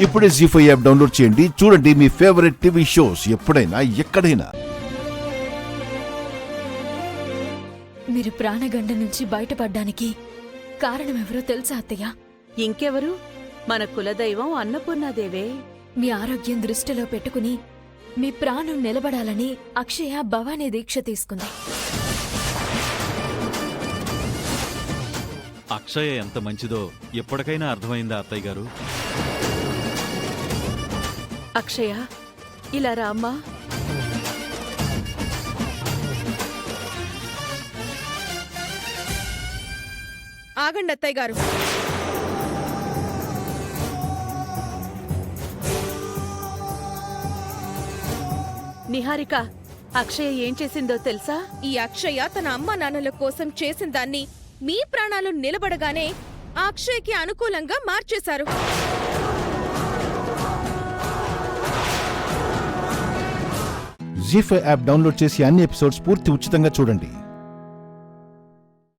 ఇప్పుడే జీ5 app download చేయండి. చూడండి మీ ఫేవరెట్ టీవీ షోస్ ఎప్పుడైనా ఎక్కడైనా. మీరు ప్రాణగండ నుంచి బయటపడ్డానికి కారణమెవరో తెలుసా అత్తయ్య? ఇంకెవరు? మన కులదైవం అన్నపూర్ణాదేవే. మీ ఆరోగ్యం దృష్టిలో పెట్టుకుని మీ ప్రాణం నిలబడాలని అక్షయ భవానీ దీక్ష తీసుకుంది. అక్షయ ఎంత మంచిదో ఎప్పటికైనా అర్థమైందా అత్తయ్య గారు? అక్షయ, ఇలా రామ్మా. ఆగండి అత్తయ్య గారు. నిహారిక, అక్షయ ఏం చేసిందో తెలుసా? ఈ అక్షయ తన అమ్మా నాన్నల కోసం చేసిన దాన్ని మీ ప్రాణాలు నిలబడగానే ఆ అక్షయ్కి అనుకూలంగా మార్చేశారు. జీ5 యాప్ డౌన్లోడ్ చేసి అన్ని ఎపిసోడ్స్ పూర్తి ఉచితంగా చూడండి.